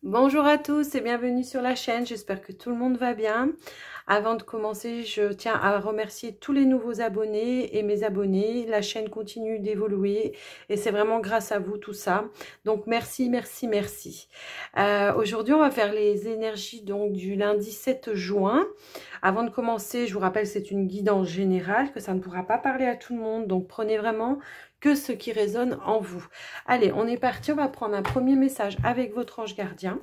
Bonjour à tous et bienvenue sur la chaîne, j'espère que tout le monde va bien. Avant de commencer, je tiens à remercier tous les nouveaux abonnés et mes abonnés. La chaîne continue d'évoluer et c'est vraiment grâce à vous tout ça. Donc merci, merci, merci. Aujourd'hui, on va faire les énergies donc du lundi 7 juin. Avant de commencer, je vous rappelle c'est une guidance générale, que ça ne pourra pas parler à tout le monde. Donc prenez vraiment que ce qui résonne en vous. Allez, on est parti, on va prendre un premier message avec votre ange gardien.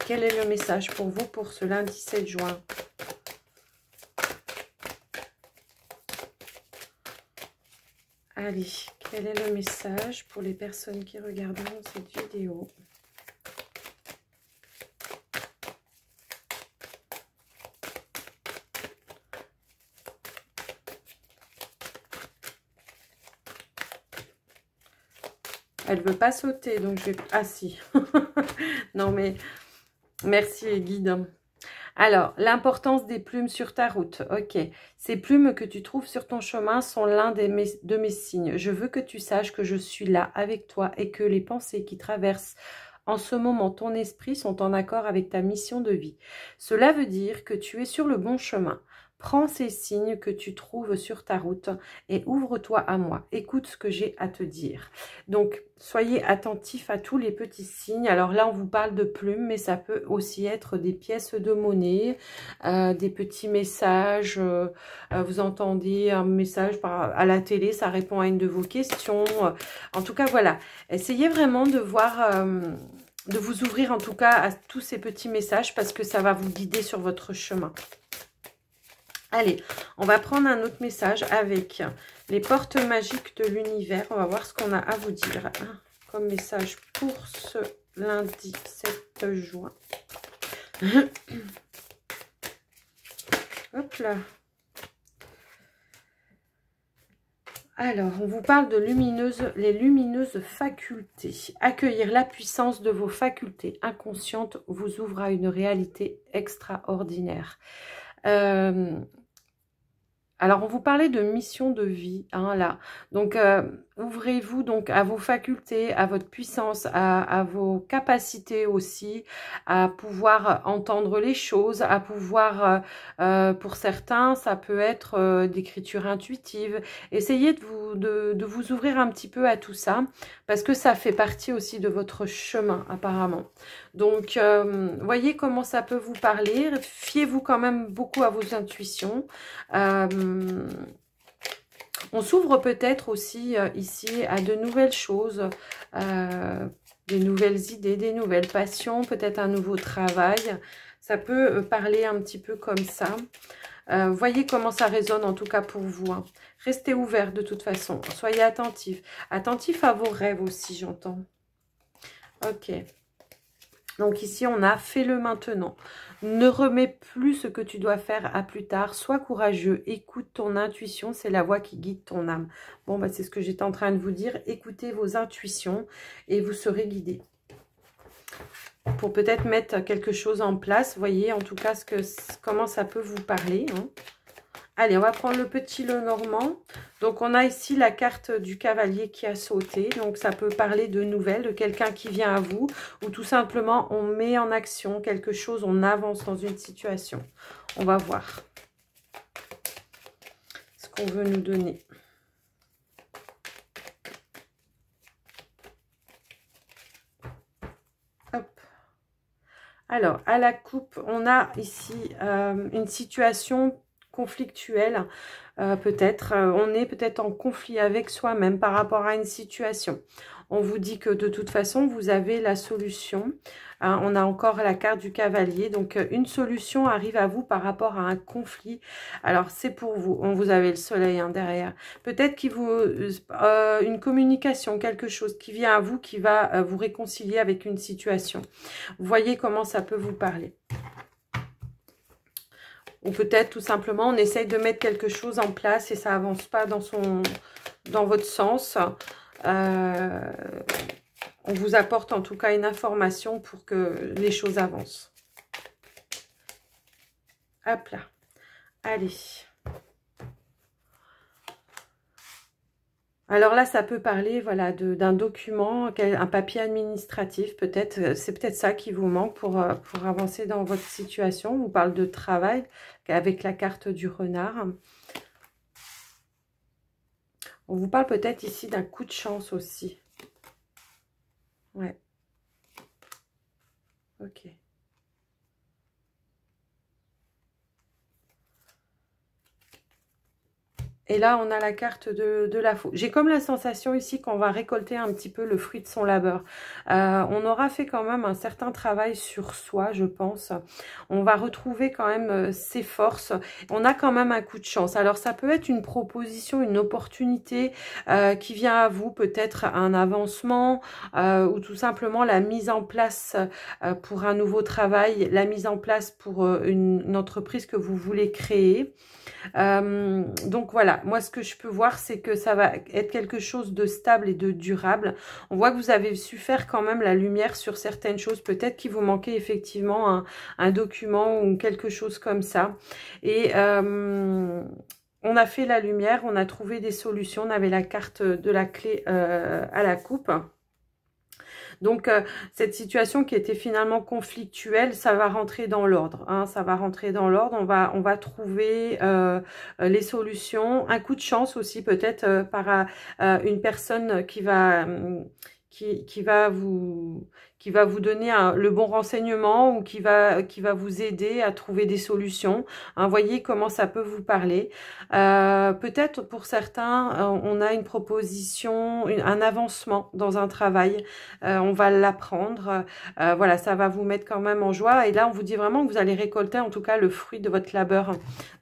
Quel est le message pour vous pour ce lundi 7 juin? Allez, quel est le message pour les personnes qui regarderont cette vidéo? Elle veut pas sauter, donc je vais... Ah si. Non mais, merci les guides. Alors, l'importance des plumes sur ta route. Ok. Ces plumes que tu trouves sur ton chemin sont l'un de mes signes. Je veux que tu saches que je suis là avec toi et que les pensées qui traversent en ce moment ton esprit sont en accord avec ta mission de vie. Cela veut dire que tu es sur le bon chemin. Prends ces signes que tu trouves sur ta route et ouvre-toi à moi. Écoute ce que j'ai à te dire. Donc, soyez attentifs à tous les petits signes. Alors là, on vous parle de plumes, mais ça peut aussi être des pièces de monnaie, des petits messages. Vous entendez un message à la télé, ça répond à une de vos questions. En tout cas, voilà. Essayez vraiment de voir... de vous ouvrir en tout cas à tous ces petits messages parce que ça va vous guider sur votre chemin. Allez, on va prendre un autre message avec les portes magiques de l'univers. On va voir ce qu'on a à vous dire comme message pour ce lundi 7 juin. Hop là. Alors, on vous parle de les lumineuses facultés. Accueillir la puissance de vos facultés inconscientes vous ouvre à une réalité extraordinaire. Alors, on vous parlait de mission de vie, hein, là. Donc, ouvrez-vous donc à vos facultés, à votre puissance, à vos capacités aussi, à pouvoir entendre les choses, à pouvoir, pour certains, ça peut être d'écriture intuitive. Essayez de vous ouvrir un petit peu à tout ça, parce que ça fait partie aussi de votre chemin, apparemment. Donc, voyez comment ça peut vous parler. Fiez-vous quand même beaucoup à vos intuitions. On s'ouvre peut-être aussi ici à de nouvelles choses, des nouvelles idées, des nouvelles passions, peut-être un nouveau travail. Ça peut parler un petit peu comme ça. Voyez comment ça résonne en tout cas pour vous. Hein. Restez ouvert de toute façon. Soyez attentifs. Attentifs à vos rêves aussi, j'entends. Ok. Donc ici, on a « fais-le maintenant ». Ne remets plus ce que tu dois faire à plus tard. Sois courageux. Écoute ton intuition. C'est la voix qui guide ton âme. Bon, bah, c'est ce que j'étais en train de vous dire. Écoutez vos intuitions et vous serez guidés. Pour peut-être mettre quelque chose en place. Voyez en tout cas comment ça peut vous parler. Hein. Allez, on va prendre le petit Lenormand. Donc, on a ici la carte du cavalier qui a sauté. Donc, ça peut parler de nouvelles, de quelqu'un qui vient à vous. Ou tout simplement, on met en action quelque chose, on avance dans une situation. On va voir ce qu'on veut nous donner. Hop. Alors, à la coupe, on a ici une situation conflictuelle. Peut-être, on est peut-être en conflit avec soi-même par rapport à une situation. On vous dit que de toute façon, vous avez la solution. On a encore la carte du cavalier. Donc, une solution arrive à vous par rapport à un conflit. Alors, c'est pour vous. Vous avez le soleil hein, derrière. Peut-être qu'il vous... une communication, quelque chose qui vient à vous, qui va vous réconcilier avec une situation. Vous voyez comment ça peut vous parler. Ou peut-être tout simplement on essaye de mettre quelque chose en place et ça avance pas dans votre sens. On vous apporte en tout cas une information pour que les choses avancent. Hop là. Allez. Alors là, ça peut parler, voilà, d'un document, un papier administratif, peut-être. C'est peut-être ça qui vous manque pour avancer dans votre situation. On vous parle de travail avec la carte du renard. On vous parle peut-être ici d'un coup de chance aussi. Ouais. Ok. Et là, on a la carte de la faux. J'ai comme la sensation ici qu'on va récolter un petit peu le fruit de son labeur. On aura fait quand même un certain travail sur soi, je pense. On va retrouver quand même ses forces. On a quand même un coup de chance. Alors, ça peut être une proposition, une opportunité qui vient à vous, peut-être un avancement ou tout simplement la mise en place pour un nouveau travail, la mise en place pour une entreprise que vous voulez créer. Donc voilà, moi ce que je peux voir, c'est que ça va être quelque chose de stable et de durable. On voit que vous avez su faire quand même la lumière sur certaines choses. Peut-être qu'il vous manquait effectivement un document ou quelque chose comme ça. Et on a fait la lumière, on a trouvé des solutions. On avait la carte de la clé à la coupe. Donc, cette situation qui était finalement conflictuelle, ça va rentrer dans l'ordre. Hein, ça va rentrer dans l'ordre. On va trouver les solutions. Un coup de chance aussi, peut-être par une personne qui va qui va vous donner le bon renseignement ou qui va vous aider à trouver des solutions. Hein, voyez comment ça peut vous parler. Peut-être pour certains, on a une proposition, un avancement dans un travail. On va l'apprendre. Voilà, ça va vous mettre quand même en joie. Et là, on vous dit vraiment que vous allez récolter en tout cas le fruit de votre labeur.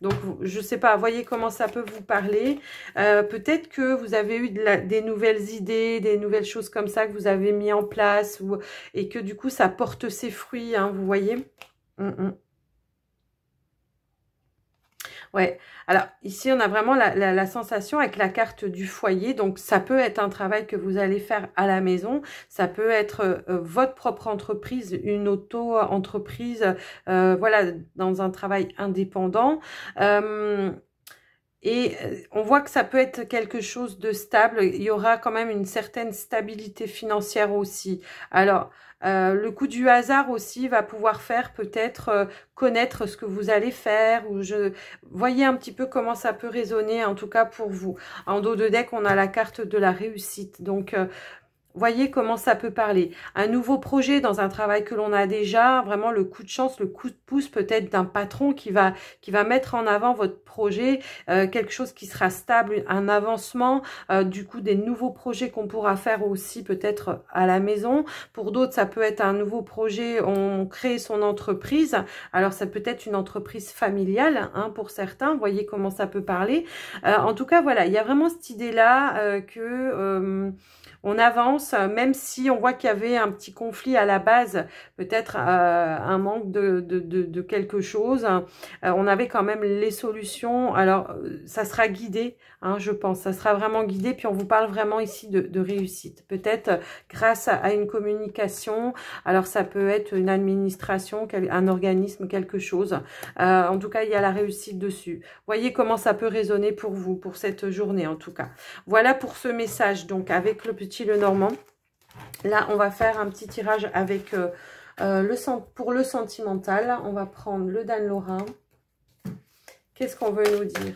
Donc, je sais pas, voyez comment ça peut vous parler. Peut-être que vous avez eu des nouvelles idées, des nouvelles choses comme ça que vous avez mis en place et que du coup, ça porte ses fruits, hein, vous voyez. Ouais, alors ici on a vraiment la sensation avec la carte du foyer, donc ça peut être un travail que vous allez faire à la maison, ça peut être votre propre entreprise, une auto-entreprise, voilà, dans un travail indépendant. On voit que ça peut être quelque chose de stable. Il y aura quand même une certaine stabilité financière aussi. Alors, le coup du hasard aussi va pouvoir faire peut-être connaître ce que vous allez faire. Voyez un petit peu comment ça peut résonner, en tout cas pour vous. En dos de deck, on a la carte de la réussite. Donc, voyez comment ça peut parler. Un nouveau projet dans un travail que l'on a déjà, vraiment le coup de chance, le coup de pouce peut-être d'un patron qui va mettre en avant votre projet, quelque chose qui sera stable, un avancement, du coup des nouveaux projets qu'on pourra faire aussi peut-être à la maison. Pour d'autres, ça peut être un nouveau projet, on crée son entreprise. Alors ça peut être une entreprise familiale, hein, pour certains, voyez comment ça peut parler. En tout cas, voilà, il y a vraiment cette idée-là on avance, même si on voit qu'il y avait un petit conflit à la base, peut-être un manque de quelque chose. On avait quand même les solutions. Alors, ça sera guidé, hein, je pense. Ça sera vraiment guidé. Puis, on vous parle vraiment ici de réussite. Peut-être grâce à une communication. Alors, ça peut être une administration, un organisme, quelque chose. En tout cas, il y a la réussite dessus. Voyez comment ça peut résonner pour vous, pour cette journée en tout cas. Voilà pour ce message, donc avec le petit Lenormand. Là, on va faire un petit tirage avec pour le sentimental. On va prendre le Dan-Laura. Qu'est-ce qu'on veut nous dire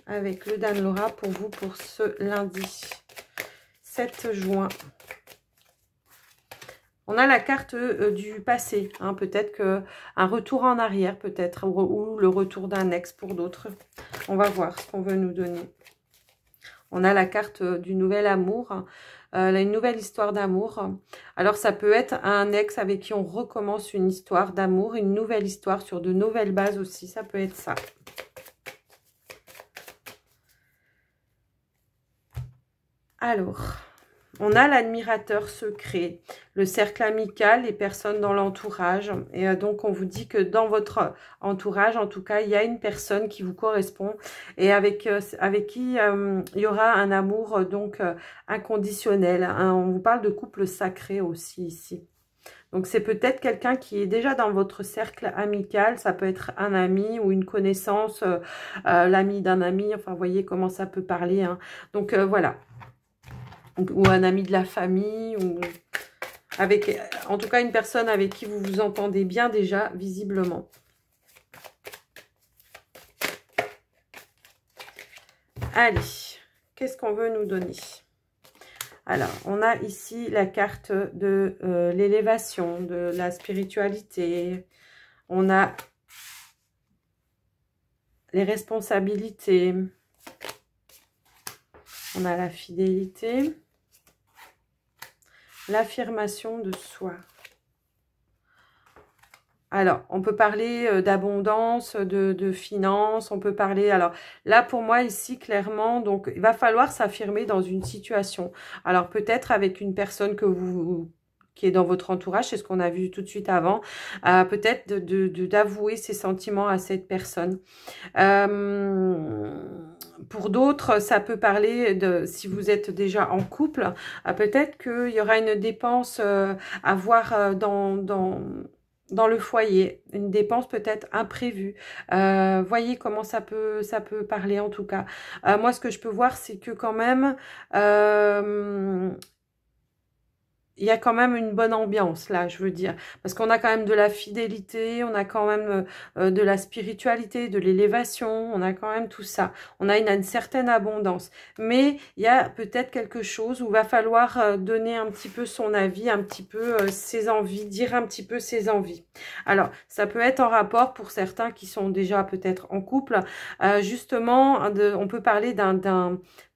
avec le Dan-Laura pour vous pour ce lundi 7 juin? On a la carte du passé, hein, peut-être qu'un retour en arrière, peut-être, ou le retour d'un ex pour d'autres. On va voir ce qu'on veut nous donner. On a la carte du nouvel amour, une nouvelle histoire d'amour. Alors, ça peut être un ex avec qui on recommence une histoire d'amour, une nouvelle histoire sur de nouvelles bases aussi, ça peut être ça. Alors, on a l'admirateur secret, le cercle amical, les personnes dans l'entourage. Et donc, on vous dit que dans votre entourage, en tout cas, il y a une personne qui vous correspond et avec qui il y aura un amour donc inconditionnel. Hein. On vous parle de couple sacré aussi ici. Donc, c'est peut-être quelqu'un qui est déjà dans votre cercle amical. Ça peut être un ami ou une connaissance, l'ami d'un ami. Enfin, vous voyez comment ça peut parler. Hein. Donc, voilà. ou un ami de la famille, ou avec, en tout cas, une personne avec qui vous vous entendez bien déjà, visiblement. Allez, qu'est-ce qu'on veut nous donner? Alors, on a ici la carte de l'élévation, de la spiritualité. On a les responsabilités. On a la fidélité. L'affirmation de soi. Alors, on peut parler d'abondance, de finances, on peut parler... Alors, là, pour moi, ici, clairement, donc, il va falloir s'affirmer dans une situation. Alors, peut-être avec une personne qui est dans votre entourage, c'est ce qu'on a vu tout de suite avant, peut-être d'avouer ses sentiments à cette personne. Pour d'autres, ça peut parler de, si vous êtes déjà en couple, peut-être qu'il y aura une dépense à voir dans le foyer, une dépense peut-être imprévue. Voyez comment ça peut parler en tout cas. Moi, ce que je peux voir, c'est que quand même, il y a quand même une bonne ambiance là, je veux dire, parce qu'on a quand même de la fidélité, on a quand même de la spiritualité, de l'élévation, on a quand même tout ça. On a une certaine abondance, mais il y a peut-être quelque chose où il va falloir donner un petit peu son avis, un petit peu ses envies, dire un petit peu ses envies. Alors, ça peut être en rapport pour certains qui sont déjà peut-être en couple, justement, on peut parler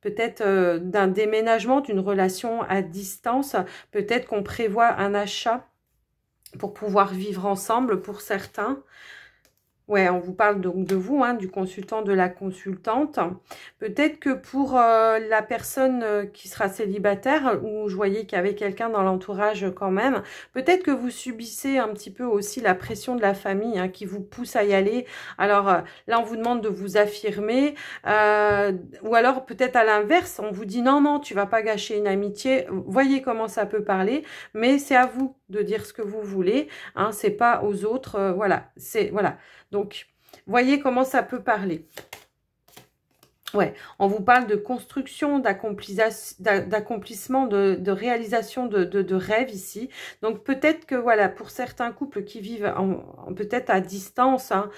peut-être d'un déménagement, d'une relation à distance. Peut-être qu'on prévoit un achat pour pouvoir vivre ensemble pour certains. Ouais, on vous parle donc de vous, hein, du consultant, de la consultante. Peut-être que pour la personne qui sera célibataire, ou je voyais qu'il y avait quelqu'un dans l'entourage quand même, peut-être que vous subissez un petit peu aussi la pression de la famille, hein, qui vous pousse à y aller. Alors là, on vous demande de vous affirmer, ou alors peut-être à l'inverse, on vous dit non, non, tu vas pas gâcher une amitié. Voyez comment ça peut parler, mais c'est à vous de dire ce que vous voulez, hein, c'est pas aux autres, voilà, c'est voilà. Donc, voyez comment ça peut parler. Ouais, on vous parle de construction, d'accomplissement, de réalisation de rêves ici. Donc, peut-être que, voilà, pour certains couples qui vivent peut-être à distance, hein,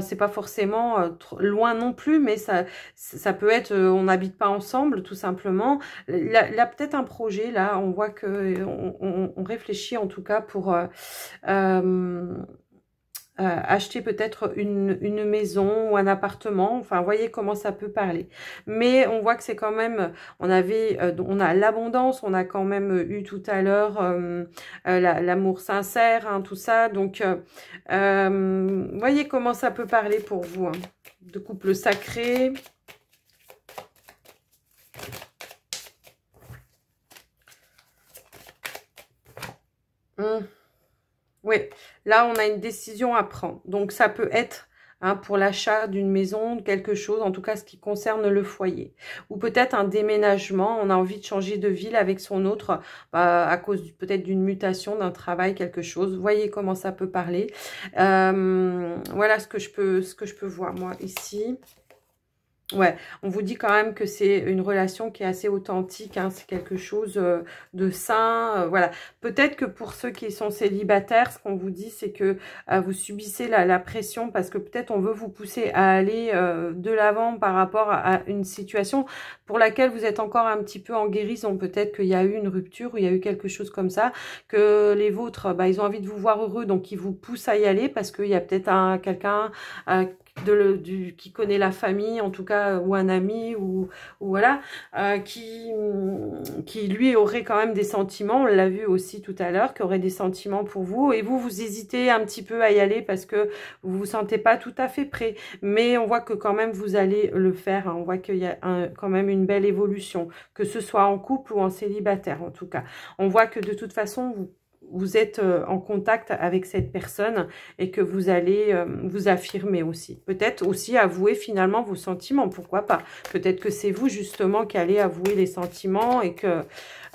c'est pas forcément loin non plus, mais ça peut être, on n'habite pas ensemble, tout simplement. Là, peut-être un projet, là, on voit que on réfléchit en tout cas pour... acheter peut-être une maison ou un appartement, enfin voyez comment ça peut parler, mais on voit que c'est quand même, on a l'abondance, on a quand même eu tout à l'heure l'amour sincère, hein, tout ça, donc voyez comment ça peut parler pour vous, hein, de couple sacré. Oui, là, on a une décision à prendre. Donc, ça peut être hein, pour l'achat d'une maison, quelque chose, en tout cas, ce qui concerne le foyer. Ou peut-être un déménagement, on a envie de changer de ville avec son autre, à cause peut-être d'une mutation, d'un travail, quelque chose. Voyez comment ça peut parler. Voilà ce que je peux voir, moi, ici. Ouais, on vous dit quand même que c'est une relation qui est assez authentique, hein, c'est quelque chose de sain, voilà. Peut-être que pour ceux qui sont célibataires, ce qu'on vous dit, c'est que vous subissez la pression parce que peut-être on veut vous pousser à aller de l'avant par rapport à une situation pour laquelle vous êtes encore un petit peu en guérison. Peut-être qu'il y a eu une rupture ou il y a eu quelque chose comme ça, que les vôtres, ils ont envie de vous voir heureux, donc ils vous poussent à y aller parce qu'il y a peut-être quelqu'un qui connaît la famille, en tout cas, ou un ami, ou voilà, qui lui aurait quand même des sentiments, on l'a vu aussi tout à l'heure, qui aurait des sentiments pour vous, et vous hésitez un petit peu à y aller parce que vous vous sentez pas tout à fait prêt, mais on voit que quand même vous allez le faire, hein. On voit qu'il y a quand même une belle évolution, que ce soit en couple ou en célibataire en tout cas. On voit que de toute façon, vous êtes en contact avec cette personne et que vous allez vous affirmer aussi. Peut-être aussi avouer finalement vos sentiments, pourquoi pas. Peut-être que c'est vous justement qui allez avouer les sentiments et que...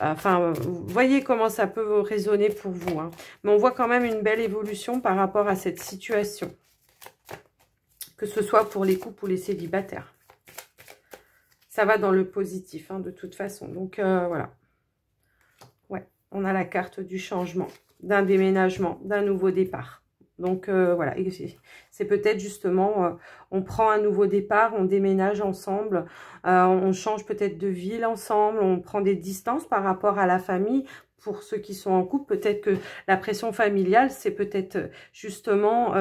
Enfin, vous voyez comment ça peut résonner pour vous, hein. Mais on voit quand même une belle évolution par rapport à cette situation. Que ce soit pour les couples ou les célibataires. ça va dans le positif, hein, de toute façon. Donc, voilà. Ouais, on a la carte du changement, d'un déménagement, d'un nouveau départ. Donc, voilà, c'est peut-être justement, on prend un nouveau départ, on déménage ensemble, on change peut-être de ville ensemble, on prend des distances par rapport à la famille. Pour ceux qui sont en couple, peut-être que la pression familiale, c'est peut-être justement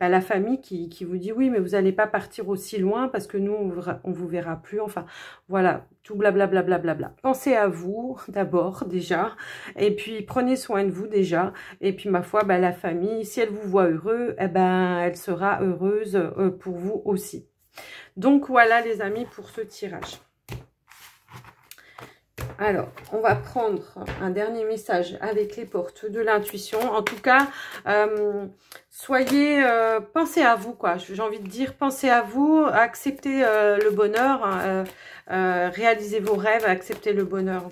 la famille qui vous dit « Oui, mais vous n'allez pas partir aussi loin parce que nous, on vous verra plus. » Enfin, voilà, tout blablabla. Pensez à vous d'abord déjà, et puis prenez soin de vous déjà. Et puis, ma foi, la famille, si elle vous voit heureux, eh ben, elle sera heureuse pour vous aussi. Donc, voilà les amis pour ce tirage. Alors, on va prendre un dernier message avec les portes de l'intuition. En tout cas, pensez à vous, quoi. J'ai envie de dire, pensez à vous, acceptez le bonheur, hein, réalisez vos rêves, acceptez le bonheur.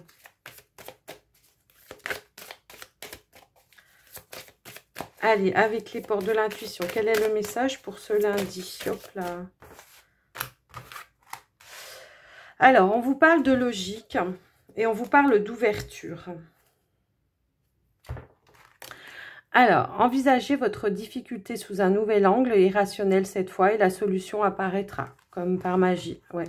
Allez, avec les portes de l'intuition, quel est le message pour ce lundi? Hop là. Alors, on vous parle de logique. Et on vous parle d'ouverture. Alors, envisagez votre difficulté sous un nouvel angle, irrationnel cette fois, et la solution apparaîtra, comme par magie. Ouais.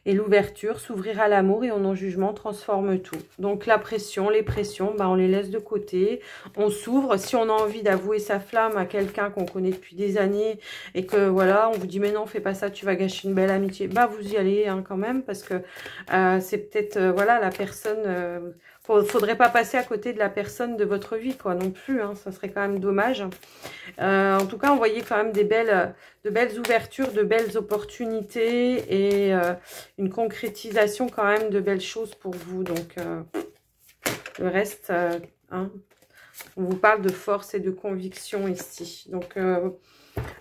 Et l'ouverture, s'ouvrir à l'amour et au non-jugement transforme tout. Donc la pression, les pressions, on les laisse de côté. On s'ouvre. Si on a envie d'avouer sa flamme à quelqu'un qu'on connaît depuis des années et que voilà, on vous dit mais non, fais pas ça, tu vas gâcher une belle amitié. Vous y allez hein, quand même parce que c'est peut-être voilà la personne. Faudrait pas passer à côté de la personne de votre vie quoi non plus. Hein, ça serait quand même dommage. En tout cas, on voyait quand même de belles ouvertures, de belles opportunités et une concrétisation quand même de belles choses pour vous. Donc, le reste, hein, on vous parle de force et de conviction ici. Donc,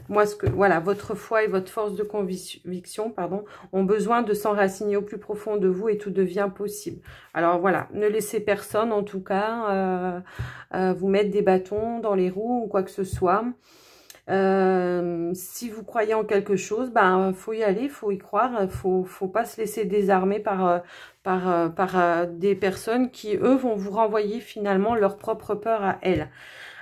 moi, voilà, votre foi et votre force de conviction, pardon, ont besoin de s'enraciner au plus profond de vous et tout devient possible. Alors voilà, ne laissez personne, en tout cas, vous mettre des bâtons dans les roues ou quoi que ce soit. Si vous croyez en quelque chose, faut y aller, faut y croire, faut pas se laisser désarmer par des personnes qui, eux, vont vous renvoyer finalement leur propre peur à elles.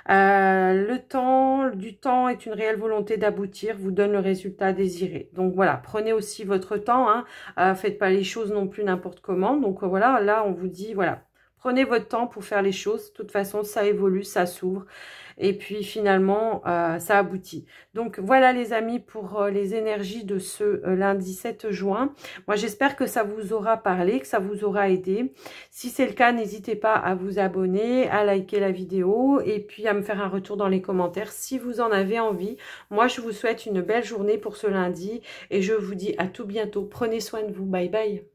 Du temps est une réelle volonté d'aboutir, vous donne le résultat désiré. Donc voilà, prenez aussi votre temps, hein, faites pas les choses non plus n'importe comment. Donc voilà, là on vous dit, voilà, prenez votre temps pour faire les choses. De toute façon, ça évolue, ça s'ouvre. Et puis finalement, ça aboutit. Donc voilà les amis pour les énergies de ce lundi 7 juin. Moi j'espère que ça vous aura parlé, que ça vous aura aidé. Si c'est le cas, n'hésitez pas à vous abonner, à liker la vidéo et puis à me faire un retour dans les commentaires si vous en avez envie. Moi je vous souhaite une belle journée pour ce lundi et je vous dis à tout bientôt. Prenez soin de vous. Bye bye.